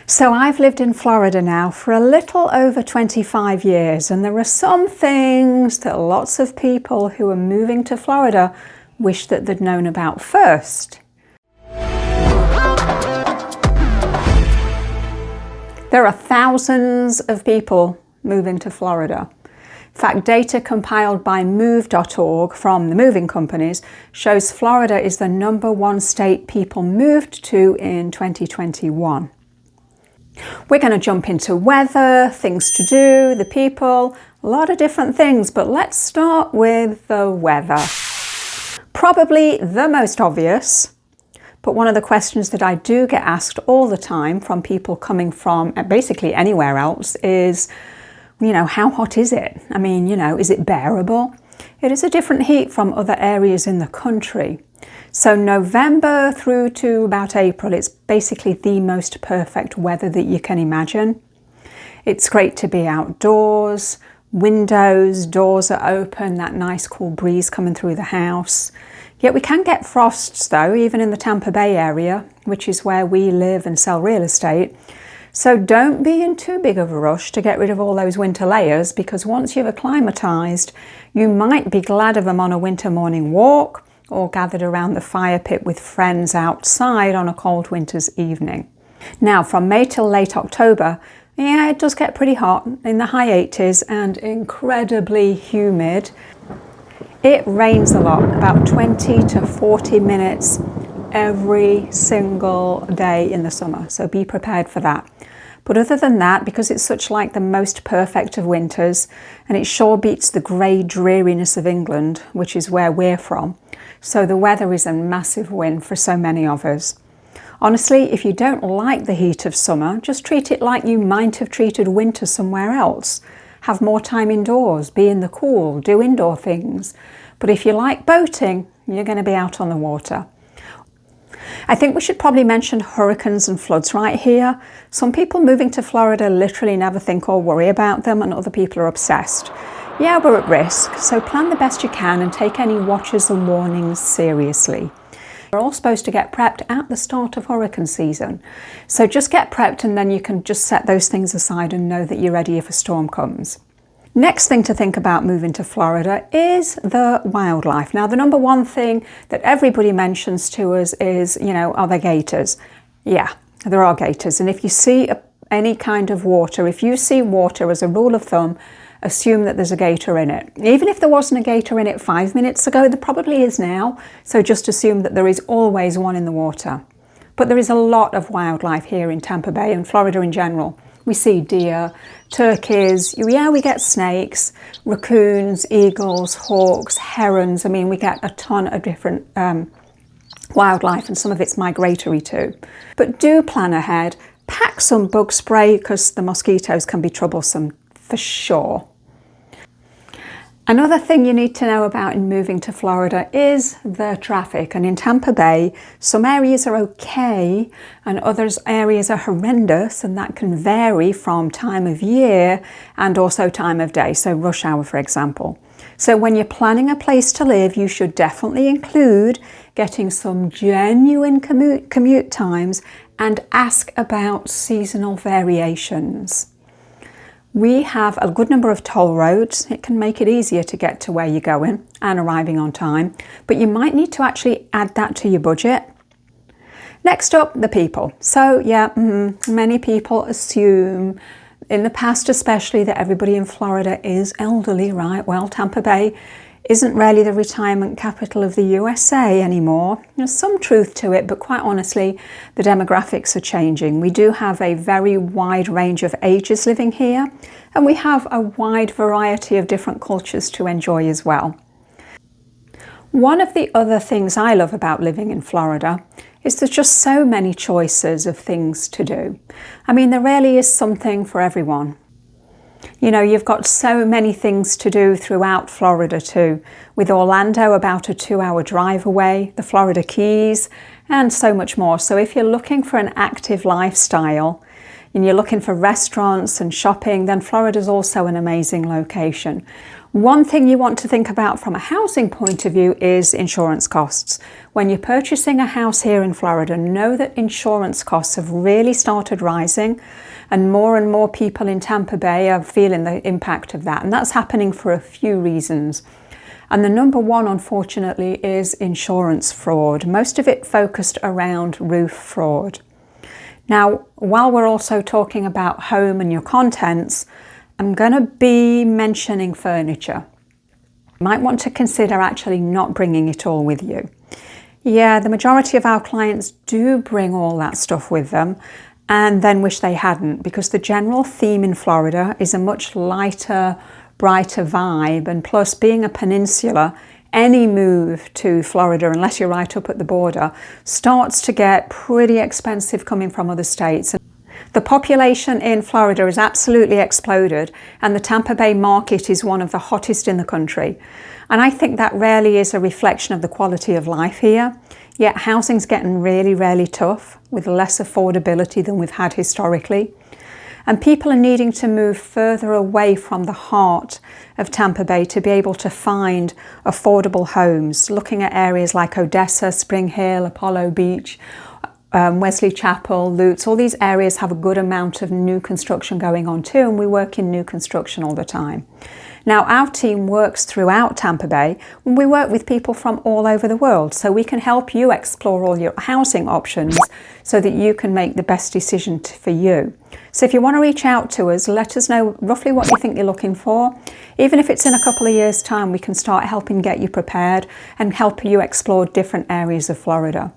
So I've lived in Florida now for a little over 25 years, and there are some things that lots of people who are moving to Florida wish that they'd known about first. There are thousands of people moving to Florida. In fact, data compiled by move.org from the moving companies shows Florida is the #1 state people moved to in 2021. We're going to jump into weather, things to do, the people, a lot of different things, but let's start with the weather. Probably the most obvious, but one of the questions that I do get asked all the time from people coming from basically anywhere else is, how hot is it? I mean, is it bearable? It is a different heat from other areas in the country. So November through to about April, it's basically the most perfect weather that you can imagine. It's great to be outdoors, windows, doors are open, that nice cool breeze coming through the house. Yet we can get frosts though, even in the Tampa Bay area, which is where we live and sell real estate. So don't be in too big of a rush to get rid of all those winter layers, because once you've acclimatized, you might be glad of them on a winter morning walk or gathered around the fire pit with friends outside on a cold winter's evening. Now, from May till late October, it does get pretty hot, in the high 80s and incredibly humid. It rains a lot, about 20 to 40 minutes every single day in the summer, so be prepared for that. But other than that, because it's such like the most perfect of winters, and it sure beats the grey dreariness of England, which is where we're from, so the weather is a massive win for so many of us. Honestly, if you don't like the heat of summer, just treat it like you might have treated winter somewhere else. Have more time indoors, be in the cool, do indoor things. But if you like boating, you're going to be out on the water. I think we should probably mention hurricanes and floods right here. Some people moving to Florida literally never think or worry about them, and other people are obsessed. Yeah, we're at risk, so plan the best you can and take any watches and warnings seriously. We're all supposed to get prepped at the start of hurricane season. So just get prepped, and then you can just set those things aside and know that you're ready if a storm comes. Next thing to think about moving to Florida is the wildlife. Now, the #1 thing that everybody mentions to us is, are there gators? Yeah, there are gators. And if you see any kind of water, if you see water, as a rule of thumb, assume that there's a gator in it. Even if there wasn't a gator in it 5 minutes ago, there probably is now. So just assume that there is always one in the water. But there is a lot of wildlife here in Tampa Bay and Florida in general. We see deer, turkeys, we get snakes, raccoons, eagles, hawks, herons. I mean, we get a ton of different wildlife, and some of it's migratory too. But do plan ahead. Pack some bug spray, because the mosquitoes can be troublesome for sure. Another thing you need to know about in moving to Florida is the traffic. And in Tampa Bay, some areas are okay and other areas are horrendous, and that can vary from time of year and also time of day, so rush hour, for example. So when you're planning a place to live, you should definitely include getting some genuine commute times and ask about seasonal variations. We have a good number of toll roads. It can make it easier to get to where you're going and arriving on time, but you might need to actually add that to your budget. Next up, the people. So many people assume, in the past especially, that everybody in Florida is elderly, right? Well, Tampa Bay isn't really the retirement capital of the USA anymore. There's some truth to it, but quite honestly, the demographics are changing. We do have a very wide range of ages living here, and we have a wide variety of different cultures to enjoy as well. One of the other things I love about living in Florida is there's just so many choices of things to do. I mean, there really is something for everyone. You've got so many things to do throughout Florida too, with Orlando about a 2-hour drive away, the Florida Keys, and so much more. So if you're looking for an active lifestyle and you're looking for restaurants and shopping, then Florida's also an amazing location. One thing you want to think about from a housing point of view is insurance costs. When you're purchasing a house here in Florida, know that insurance costs have really started rising, and more people in Tampa Bay are feeling the impact of that. And that's happening for a few reasons. And the number one, unfortunately, is insurance fraud. Most of it focused around roof fraud. Now, while we're also talking about home and your contents, I'm going to be mentioning furniture. You might want to consider actually not bringing it all with you. Yeah, the majority of our clients do bring all that stuff with them and then wish they hadn't, because the general theme in Florida is a much lighter, brighter vibe, and plus being a peninsula, any move to Florida, unless you're right up at the border, starts to get pretty expensive coming from other states. The population in Florida has absolutely exploded, and the Tampa Bay market is one of the hottest in the country. And I think that rarely is a reflection of the quality of life here. Yet housing's getting really tough, with less affordability than we've had historically. And people are needing to move further away from the heart of Tampa Bay to be able to find affordable homes, looking at areas like Odessa, Spring Hill, Apollo Beach, Wesley Chapel, Lutz. All these areas have a good amount of new construction going on too, and we work in new construction all the time. Now, our team works throughout Tampa Bay, and we work with people from all over the world, so we can help you explore all your housing options so that you can make the best decision for you. So if you want to reach out to us, let us know roughly what you think you're looking for. Even if it's in a couple of years' time, we can start helping get you prepared and help you explore different areas of Florida.